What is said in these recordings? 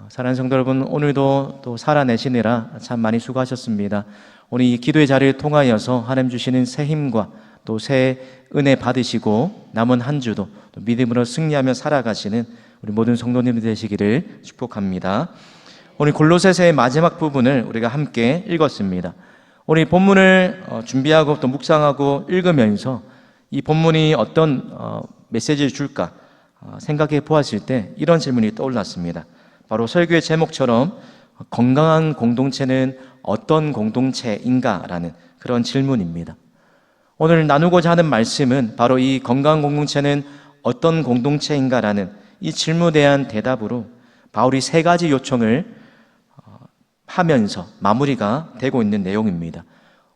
사랑하는 성도 여러분, 오늘도 또 살아내시느라 참 많이 수고하셨습니다. 오늘 이 기도의 자리를 통하여서 하나님 주시는 새 힘과 또 새 은혜 받으시고 남은 한 주도 또 믿음으로 승리하며 살아가시는 우리 모든 성도님들 되시기를 축복합니다. 오늘 골로새서의 마지막 부분을 우리가 함께 읽었습니다. 오늘 본문을 준비하고 또 묵상하고 읽으면서 이 본문이 어떤 메시지를 줄까 생각해 보았을 때 이런 질문이 떠올랐습니다. 바로 설교의 제목처럼 건강한 공동체는 어떤 공동체인가? 라는 그런 질문입니다. 오늘 나누고자 하는 말씀은 바로 이 건강한 공동체는 어떤 공동체인가? 라는 이 질문에 대한 대답으로 바울이 세 가지 요청을 하면서 마무리가 되고 있는 내용입니다.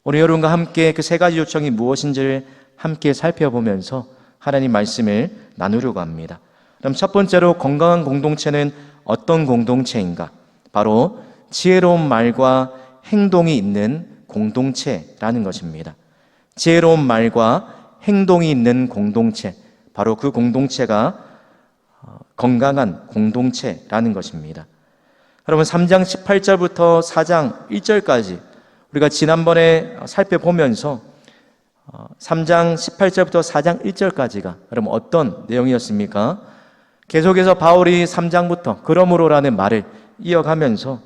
오늘 여러분과 함께 그 세 가지 요청이 무엇인지를 함께 살펴보면서 하나님 말씀을 나누려고 합니다. 그럼 첫 번째로 건강한 공동체는 어떤 공동체인가? 바로 지혜로운 말과 행동이 있는 공동체라는 것입니다. 지혜로운 말과 행동이 있는 공동체, 바로 그 공동체가 건강한 공동체라는 것입니다. 여러분 3장 18절부터 4장 1절까지 우리가 지난번에 살펴보면서 3장 18절부터 4장 1절까지가 여러분 어떤 내용이었습니까? 계속해서 바울이 3장부터 그러므로라는 말을 이어가면서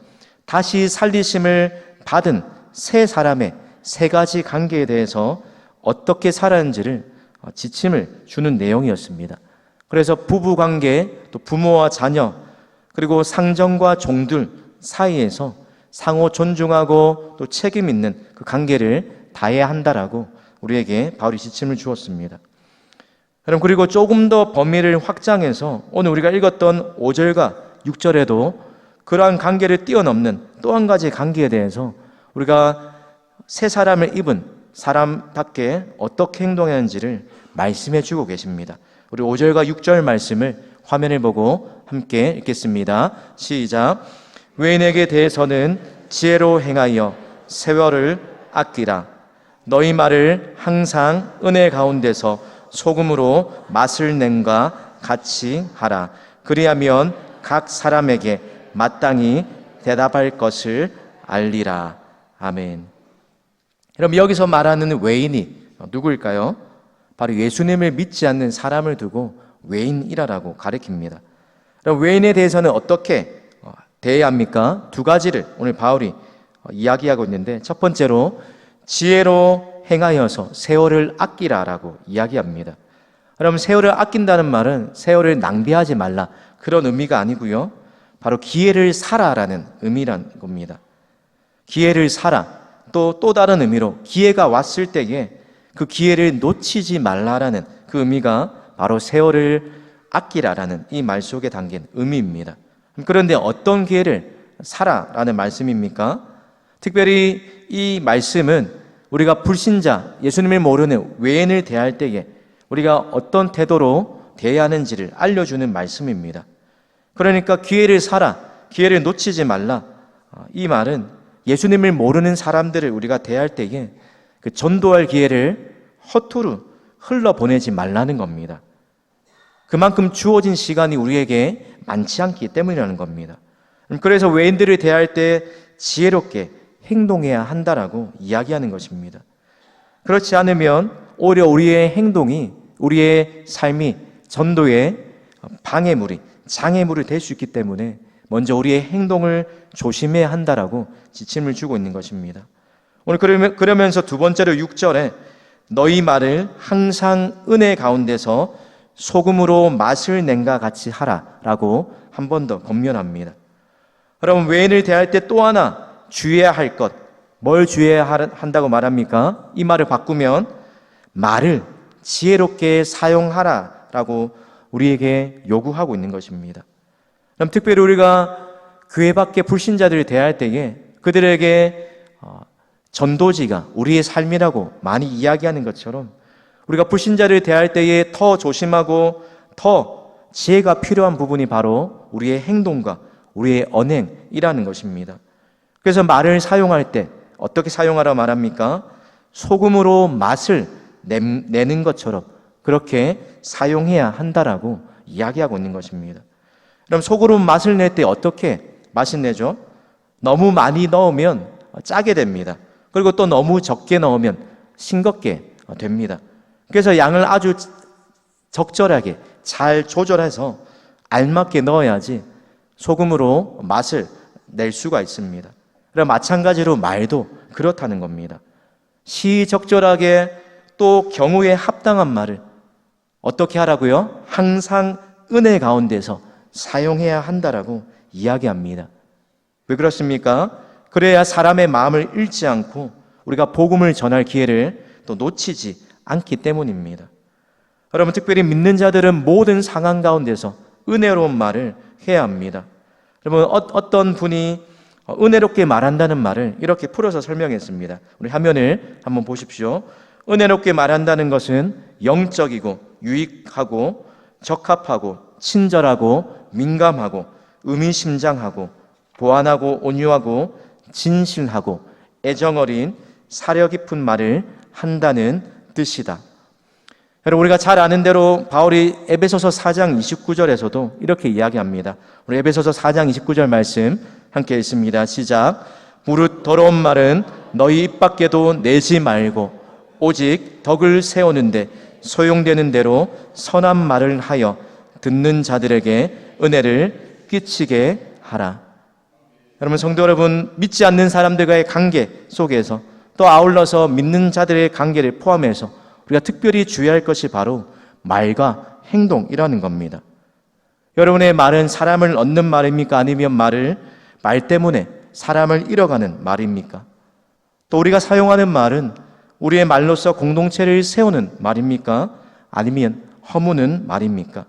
다시 살리심을 받은 세 사람의 세 가지 관계에 대해서 어떻게 살았는지를 지침을 주는 내용이었습니다. 그래서 부부관계, 또 부모와 자녀, 그리고 상정과 종들 사이에서 상호 존중하고 또 책임 있는 그 관계를 다해야 한다라고 우리에게 바울이 지침을 주었습니다. 여러분, 그리고 조금 더 범위를 확장해서 오늘 우리가 읽었던 5절과 6절에도 그러한 관계를 뛰어넘는 또 한 가지 관계에 대해서 우리가 새 사람을 입은 사람답게 어떻게 행동해야 하는지를 말씀해 주고 계십니다. 우리 5절과 6절 말씀을 화면을 보고 함께 읽겠습니다. 시작. 외인에게 대해서는 지혜로 행하여 세월을 아끼라. 너희 말을 항상 은혜 가운데서 소금으로 맛을 낸과 같이 하라. 그리하면 각 사람에게 마땅히 대답할 것을 알리라. 아멘. 그럼 여기서 말하는 외인이 누구일까요? 바로 예수님을 믿지 않는 사람을 두고 외인이라고 가리킵니다. 그럼 외인에 대해서는 어떻게 대해야 합니까? 두 가지를 오늘 바울이 이야기하고 있는데, 첫 번째로 지혜로 행하여서 세월을 아끼라라고 이야기합니다. 그럼 세월을 아낀다는 말은 세월을 낭비하지 말라 그런 의미가 아니고요, 바로 기회를 사라라는 의미란 겁니다. 기회를 사라. 또 다른 의미로 기회가 왔을 때에 그 기회를 놓치지 말라라는 그 의미가 바로 세월을 아끼라라는 이 말 속에 담긴 의미입니다. 그런데 어떤 기회를 사라라는 말씀입니까? 특별히 이 말씀은 우리가 불신자, 예수님을 모르는 외인을 대할 때에 우리가 어떤 태도로 대해야 하는지를 알려주는 말씀입니다. 그러니까 기회를 사라, 기회를 놓치지 말라. 이 말은 예수님을 모르는 사람들을 우리가 대할 때에 그 전도할 기회를 허투루 흘러보내지 말라는 겁니다. 그만큼 주어진 시간이 우리에게 많지 않기 때문이라는 겁니다. 그래서 외인들을 대할 때 지혜롭게 행동해야 한다라고 이야기하는 것입니다. 그렇지 않으면 오히려 우리의 행동이, 우리의 삶이 전도의 방해물이, 장애물이 될 수 있기 때문에 먼저 우리의 행동을 조심해야 한다라고 지침을 주고 있는 것입니다. 오늘 그러면서 두 번째로 6절에 너희 말을 항상 은혜 가운데서 소금으로 맛을 낸과 같이 하라라고 한 번 더 권면합니다. 여러분, 외인을 대할 때 또 하나 주의해야 할 것, 뭘 주의해야 한다고 말합니까? 이 말을 바꾸면 말을 지혜롭게 사용하라라고 우리에게 요구하고 있는 것입니다. 그럼 특별히 우리가 교회 밖의 불신자들을 대할 때에 그들에게 전도지가 우리의 삶이라고 많이 이야기하는 것처럼 우리가 불신자를 대할 때에 더 조심하고 더 지혜가 필요한 부분이 바로 우리의 행동과 우리의 언행이라는 것입니다. 그래서 말을 사용할 때 어떻게 사용하라 말합니까? 소금으로 맛을 내는 것처럼 그렇게 사용해야 한다라고 이야기하고 있는 것입니다. 그럼 소금으로 맛을 낼 때 어떻게 맛있네죠. 너무 많이 넣으면 짜게 됩니다. 그리고 또 너무 적게 넣으면 싱겁게 됩니다. 그래서 양을 아주 적절하게 잘 조절해서 알맞게 넣어야지 소금으로 맛을 낼 수가 있습니다. 그럼 마찬가지로 말도 그렇다는 겁니다. 시적절하게 또 경우에 합당한 말을 어떻게 하라고요? 항상 은혜 가운데서 사용해야 한다라고 이야기합니다. 왜 그렇습니까? 그래야 사람의 마음을 잃지 않고 우리가 복음을 전할 기회를 또 놓치지 않기 때문입니다. 여러분, 특별히 믿는 자들은 모든 상황 가운데서 은혜로운 말을 해야 합니다. 여러분, 어떤 분이 은혜롭게 말한다는 말을 이렇게 풀어서 설명했습니다. 우리 화면을 한번 보십시오. 은혜롭게 말한다는 것은 영적이고 유익하고 적합하고 친절하고 민감하고 의미심장하고 보완하고 온유하고 진실하고 애정어린 사려 깊은 말을 한다는 뜻이다. 여러분, 우리가 잘 아는 대로 바울이 에베소서 4장 29절에서도 이렇게 이야기합니다. 우리 에베소서 4장 29절 말씀 함께 읽습니다. 시작. 무릇 더러운 말은 너희 입 밖에도 내지 말고 오직 덕을 세우는데 소용되는 대로 선한 말을 하여 듣는 자들에게 은혜를 끼치게 하라. 여러분, 성도 여러분, 믿지 않는 사람들과의 관계 속에서 또 아울러서 믿는 자들의 관계를 포함해서 우리가 특별히 주의할 것이 바로 말과 행동이라는 겁니다. 여러분의 말은 사람을 얻는 말입니까? 아니면 말 때문에 사람을 잃어가는 말입니까? 또 우리가 사용하는 말은 우리의 말로서 공동체를 세우는 말입니까? 아니면 허무는 말입니까?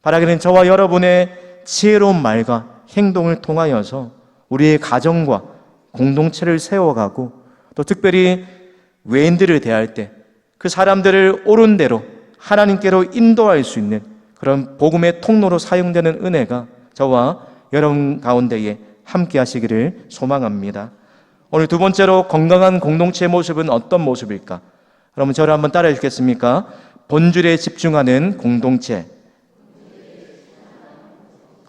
바라기는 저와 여러분의 지혜로운 말과 행동을 통하여서 우리의 가정과 공동체를 세워가고 또 특별히 외인들을 대할 때 그 사람들을 옳은 대로 하나님께로 인도할 수 있는 그런 복음의 통로로 사용되는 은혜가 저와 여러분 가운데에 함께 하시기를 소망합니다. 오늘 두 번째로 건강한 공동체의 모습은 어떤 모습일까? 여러분, 저를 한번 따라해 주겠습니까? 본질에 집중하는 공동체.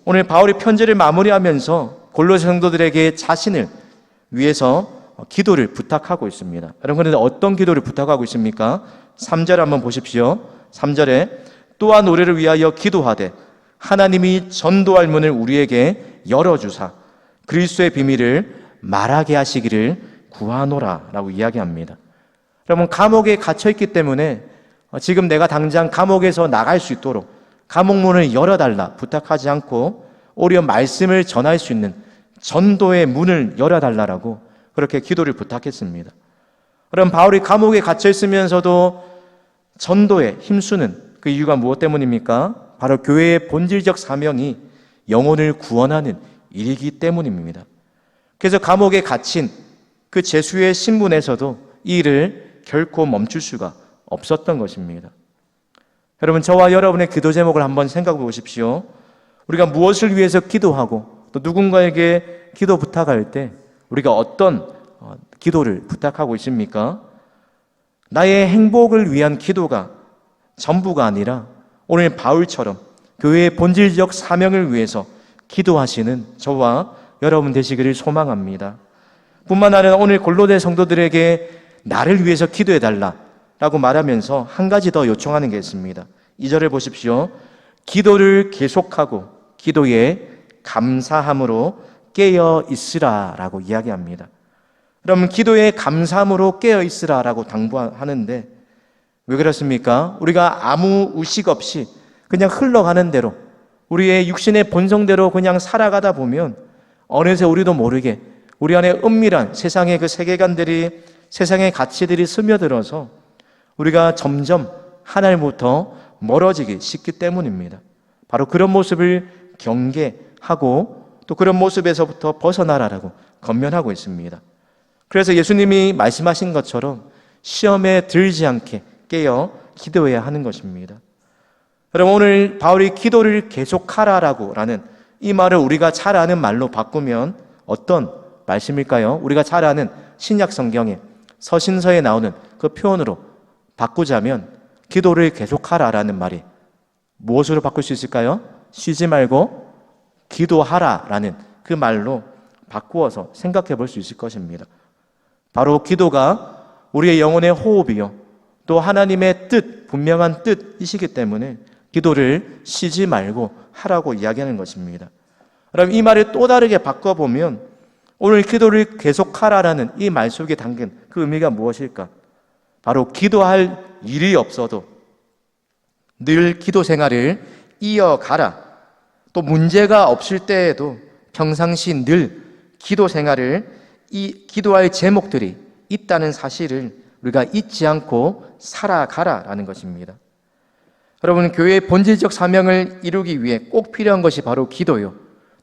오늘 바울이 편지를 마무리하면서 골로새 성도들에게 자신을 위해서 기도를 부탁하고 있습니다. 여러분, 그런데 어떤 기도를 부탁하고 있습니까? 3절 한번 보십시오. 3절에 또한 우리를 위하여 기도하되 하나님이 전도할 문을 우리에게 열어주사 그리스도의 비밀을 말하게 하시기를 구하노라 라고 이야기합니다. 여러분, 감옥에 갇혀있기 때문에 지금 내가 당장 감옥에서 나갈 수 있도록 감옥문을 열어달라 부탁하지 않고 오히려 말씀을 전할 수 있는 전도의 문을 열어달라고 그렇게 기도를 부탁했습니다. 그럼 바울이 감옥에 갇혀 있으면서도 전도에 힘쓰는 그 이유가 무엇 때문입니까? 바로 교회의 본질적 사명이 영혼을 구원하는 일이기 때문입니다. 그래서 감옥에 갇힌 그 제수의 신분에서도 이 일을 결코 멈출 수가 없었던 것입니다. 여러분, 저와 여러분의 기도 제목을 한번 생각해 보십시오. 우리가 무엇을 위해서 기도하고 또 누군가에게 기도 부탁할 때 우리가 어떤 기도를 부탁하고 있습니까? 나의 행복을 위한 기도가 전부가 아니라 오늘 바울처럼 교회의 본질적 사명을 위해서 기도하시는 저와 여러분 되시기를 소망합니다. 뿐만 아니라 오늘 골로새 성도들에게 나를 위해서 기도해달라라고 말하면서 한 가지 더 요청하는 게 있습니다. 2절을 보십시오. 기도를 계속하고 기도에 감사함으로 깨어 있으라 라고 이야기합니다. 그럼 기도에 감사함으로 깨어 있으라 라고 당부하는데 왜 그렇습니까? 우리가 아무 의식 없이 그냥 흘러가는 대로 우리의 육신의 본성대로 그냥 살아가다 보면 어느새 우리도 모르게 우리 안에 은밀한 세상의 그 세계관들이 세상의 가치들이 스며들어서 우리가 점점 하나님부터 멀어지기 쉽기 때문입니다. 바로 그런 모습을 경계하고 또 그런 모습에서부터 벗어나라라고 권면하고 있습니다. 그래서 예수님이 말씀하신 것처럼 시험에 들지 않게 깨어 기도해야 하는 것입니다. 여러분, 오늘 바울이 기도를 계속하라라고 라는 이 말을 우리가 잘 아는 말로 바꾸면 어떤 말씀일까요? 우리가 잘 아는 신약 성경에 서신서에 나오는 그 표현으로 바꾸자면 기도를 계속하라라는 말이 무엇으로 바꿀 수 있을까요? 쉬지 말고 기도하라라는 그 말로 바꾸어서 생각해 볼 수 있을 것입니다. 바로 기도가 우리의 영혼의 호흡이요, 또 하나님의 뜻, 분명한 뜻이시기 때문에 기도를 쉬지 말고 하라고 이야기하는 것입니다. 그럼 이 말을 또 다르게 바꿔보면 오늘 기도를 계속하라라는 이 말 속에 담긴 그 의미가 무엇일까? 바로 기도할 일이 없어도 늘 기도 생활을 이어가라. 또 문제가 없을 때에도 평상시 늘 기도 생활을, 기도할 제목들이 있다는 사실을 우리가 잊지 않고 살아가라라는 것입니다. 여러분, 교회의 본질적 사명을 이루기 위해 꼭 필요한 것이 바로 기도요,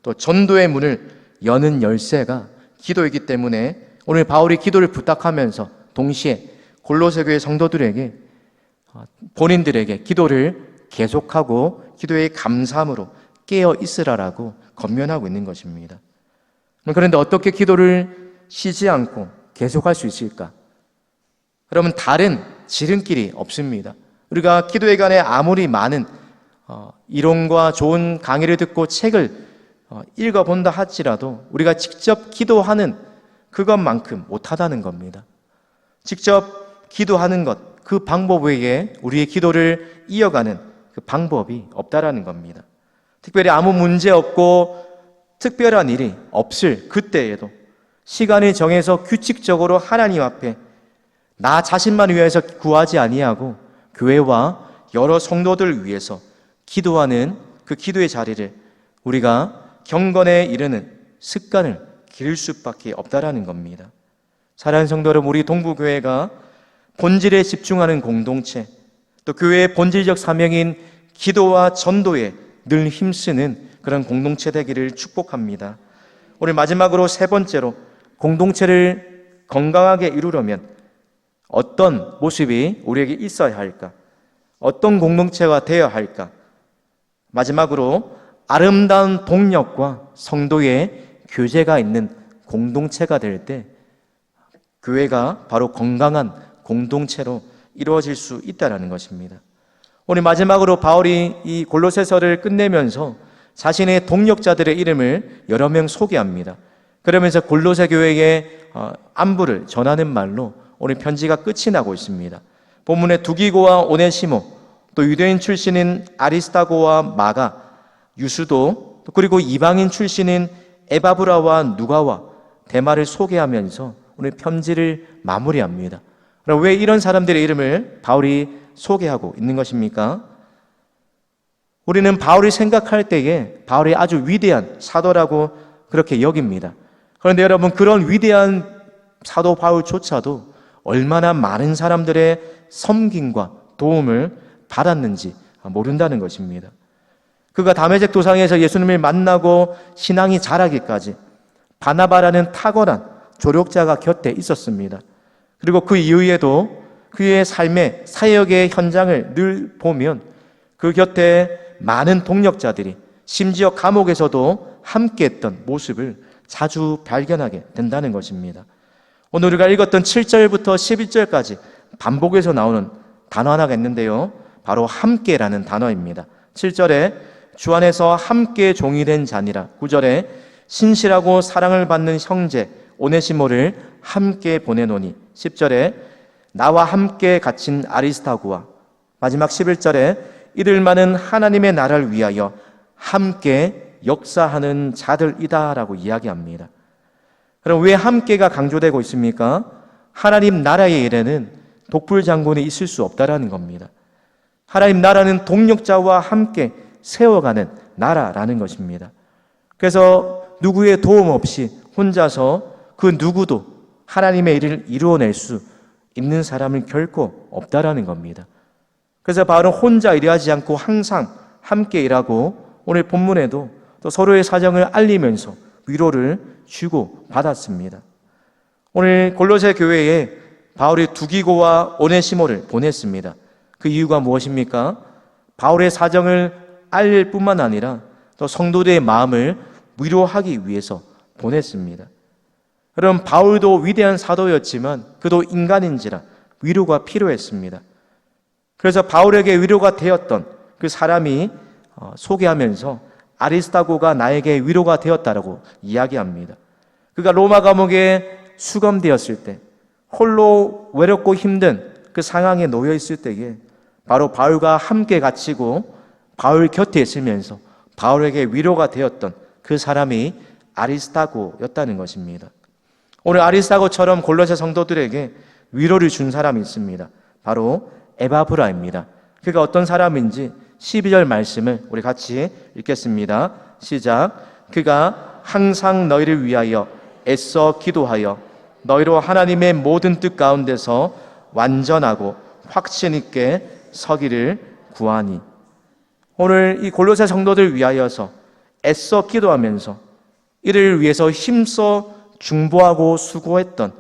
또 전도의 문을 여는 열쇠가 기도이기 때문에 오늘 바울이 기도를 부탁하면서 동시에 골로새 교회 성도들에게, 본인들에게 기도를 계속하고 기도의 감사함으로 깨어 있으라라고 권면하고 있는 것입니다. 그런데 어떻게 기도를 쉬지 않고 계속할 수 있을까? 여러분, 다른 지름길이 없습니다. 우리가 기도에 관해 아무리 많은 이론과 좋은 강의를 듣고 책을 읽어본다 할지라도 우리가 직접 기도하는 그것만큼 못하다는 겁니다. 직접 기도하는 것, 그 방법 외에 우리의 기도를 이어가는 그 방법이 없다라는 겁니다. 특별히 아무 문제 없고 특별한 일이 없을 그때에도 시간을 정해서 규칙적으로 하나님 앞에 나 자신만 위해서 구하지 아니하고 교회와 여러 성도들을 위해서 기도하는 그 기도의 자리를 우리가 경건에 이르는 습관을 기를 수밖에 없다라는 겁니다. 사랑하는 성도 여러분, 우리 동부교회가 본질에 집중하는 공동체, 또 교회의 본질적 사명인 기도와 전도에 늘 힘쓰는 그런 공동체 되기를 축복합니다. 오늘 마지막으로 세 번째로, 공동체를 건강하게 이루려면 어떤 모습이 우리에게 있어야 할까? 어떤 공동체가 되어야 할까? 마지막으로 아름다운 동력과 성도의 교제가 있는 공동체가 될 때 교회가 바로 건강한 공동체로 이루어질 수 있다는 것입니다. 오늘 마지막으로 바울이 이 골로새서를 끝내면서 자신의 동력자들의 이름을 여러 명 소개합니다. 그러면서 골로새 교회의 안부를 전하는 말로 오늘 편지가 끝이 나고 있습니다. 본문에 두기고와 오네시모, 또 유대인 출신인 아리스타고와 마가, 유수도, 그리고 이방인 출신인 에바브라와 누가와 데마를 소개하면서 오늘 편지를 마무리합니다. 그럼 왜 이런 사람들의 이름을 바울이 소개하고 있는 것입니까? 우리는 바울이 생각할 때에 바울이 아주 위대한 사도라고 그렇게 여깁니다. 그런데 여러분, 그런 위대한 사도 바울조차도 얼마나 많은 사람들의 섬김과 도움을 받았는지 모른다는 것입니다. 그가 다메섹 도상에서 예수님을 만나고 신앙이 자라기까지 바나바라는 탁월한 조력자가 곁에 있었습니다. 그리고 그 이후에도 그의 삶의 사역의 현장을 늘 보면 그 곁에 많은 동력자들이 심지어 감옥에서도 함께했던 모습을 자주 발견하게 된다는 것입니다. 오늘 우리가 읽었던 7절부터 11절까지 반복해서 나오는 단어 하나가 있는데요, 바로 함께라는 단어입니다. 7절에 주 안에서 함께 종이 된 자니라, 9절에 신실하고 사랑을 받는 형제 오네시모를 함께 보내노니, 10절에 나와 함께 갇힌 아리스타고와, 마지막 11절에 이들만은 하나님의 나라를 위하여 함께 역사하는 자들이다 라고 이야기합니다. 그럼 왜 함께가 강조되고 있습니까? 하나님 나라의 일에는 독불장군이 있을 수 없다라는 겁니다. 하나님 나라는 동력자와 함께 세워가는 나라라는 것입니다. 그래서 누구의 도움 없이 혼자서 그 누구도 하나님의 일을 이루어낼 수 있는 사람은 결코 없다라는 겁니다. 그래서 바울은 혼자 일하지 않고 항상 함께 일하고 오늘 본문에도 또 서로의 사정을 알리면서 위로를 주고 받았습니다. 오늘 골로새 교회에 바울이 두기고와 오네시모를 보냈습니다. 그 이유가 무엇입니까? 바울의 사정을 알릴 뿐만 아니라 또 성도들의 마음을 위로하기 위해서 보냈습니다. 여러분, 바울도 위대한 사도였지만 그도 인간인지라 위로가 필요했습니다. 그래서 바울에게 위로가 되었던 그 사람이 소개하면서 아리스타고가 나에게 위로가 되었다라고 이야기합니다. 그가 로마 감옥에 수감되었을 때 홀로 외롭고 힘든 그 상황에 놓여 있을 때에 바로 바울과 함께 갇히고 바울 곁에 있으면서 바울에게 위로가 되었던 그 사람이 아리스타고였다는 것입니다. 오늘 아리스타고처럼 골로새 성도들에게 위로를 준 사람이 있습니다. 바로 에바브라입니다. 그가 어떤 사람인지 12절 말씀을 우리 같이 읽겠습니다. 시작. 그가 항상 너희를 위하여 애써 기도하여 너희로 하나님의 모든 뜻 가운데서 완전하고 확신 있게 서기를 구하니. 오늘 이 골로새 성도들 위하여서 애써 기도하면서 이를 위해서 힘써 중보하고 수고했던,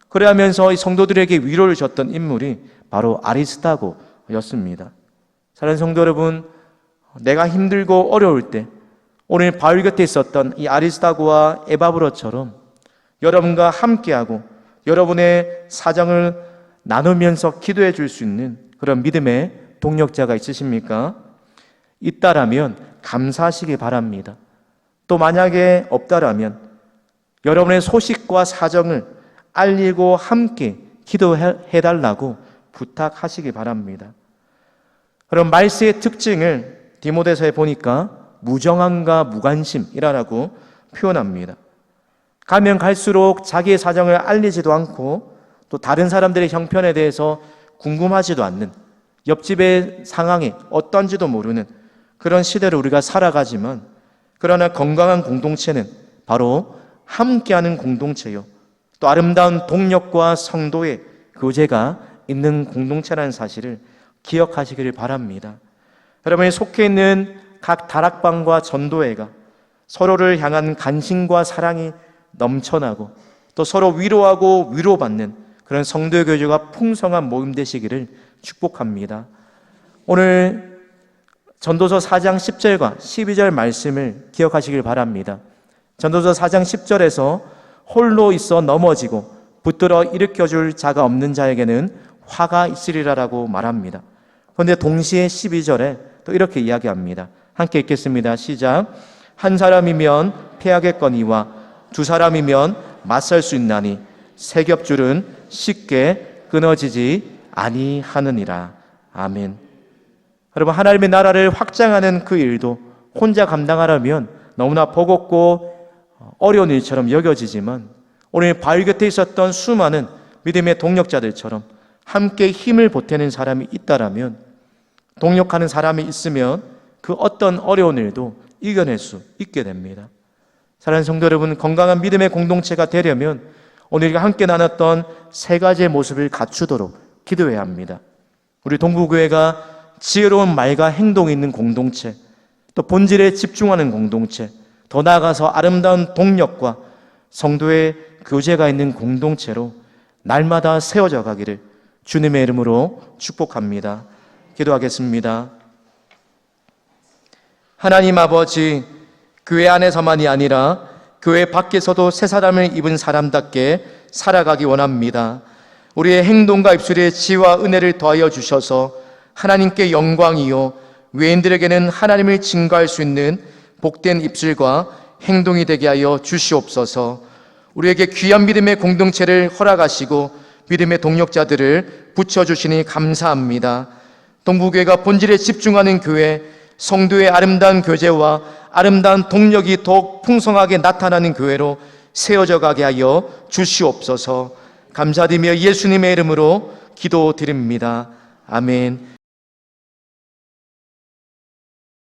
그래하면서 이 성도들에게 위로를 줬던 인물이 바로 아리스타고였습니다. 사랑하는 성도 여러분, 내가 힘들고 어려울 때 오늘 바울 곁에 있었던 이 아리스타고와 에바브라처럼 여러분과 함께하고 여러분의 사정을 나누면서 기도해 줄 수 있는 그런 믿음의 동력자가 있으십니까? 있다라면 감사하시기 바랍니다. 또 만약에 없다라면 여러분의 소식과 사정을 알리고 함께 기도해달라고 부탁하시기 바랍니다. 그럼 말세의 특징을 디모데서에 보니까 무정함과 무관심이라고 표현합니다. 가면 갈수록 자기의 사정을 알리지도 않고 또 다른 사람들의 형편에 대해서 궁금하지도 않는, 옆집의 상황이 어떤지도 모르는 그런 시대를 우리가 살아가지만, 그러나 건강한 공동체는 바로 함께하는 공동체요, 또 아름다운 동력과 성도의 교제가 있는 공동체라는 사실을 기억하시기를 바랍니다. 여러분이 속해 있는 각 다락방과 전도회가 서로를 향한 간신과 사랑이 넘쳐나고 또 서로 위로하고 위로받는 그런 성도의 교제가 풍성한 모임 되시기를 축복합니다. 오늘 전도서 4장 10절과 12절 말씀을 기억하시길 바랍니다. 전도서 4장 10절에서 홀로 있어 넘어지고 붙들어 일으켜줄 자가 없는 자에게는 화가 있으리라라고 말합니다. 그런데 동시에 12절에 또 이렇게 이야기합니다. 함께 읽겠습니다. 시작. 한 사람이면 패하겠거니와 두 사람이면 맞설 수 있나니 세 겹줄은 쉽게 끊어지지 아니하느니라. 아멘. 여러분, 하나님의 나라를 확장하는 그 일도 혼자 감당하려면 너무나 버겁고 어려운 일처럼 여겨지지만, 오늘 바울 곁에 있었던 수많은 믿음의 동력자들처럼 함께 힘을 보태는 사람이 있다라면, 동력하는 사람이 있으면 그 어떤 어려운 일도 이겨낼 수 있게 됩니다. 사랑하는 성도 여러분, 건강한 믿음의 공동체가 되려면 오늘 우리가 함께 나눴던 세 가지의 모습을 갖추도록 기도해야 합니다. 우리 동부교회가 지혜로운 말과 행동이 있는 공동체, 또 본질에 집중하는 공동체, 더 나아가서 아름다운 동력과 성도의 교제가 있는 공동체로 날마다 세워져 가기를 주님의 이름으로 축복합니다. 기도하겠습니다. 하나님 아버지, 교회 안에서만이 아니라 교회 밖에서도 새 사람을 입은 사람답게 살아가기 원합니다. 우리의 행동과 입술에 지혜와 은혜를 더하여 주셔서 하나님께 영광이요 외인들에게는 하나님을 증거할 수 있는 복된 입술과 행동이 되게 하여 주시옵소서. 우리에게 귀한 믿음의 공동체를 허락하시고 믿음의 동력자들을 붙여주시니 감사합니다. 동부교회가 본질에 집중하는 교회, 성도의 아름다운 교제와 아름다운 동력이 더욱 풍성하게 나타나는 교회로 세워져 가게 하여 주시옵소서. 감사드리며 예수님의 이름으로 기도드립니다. 아멘.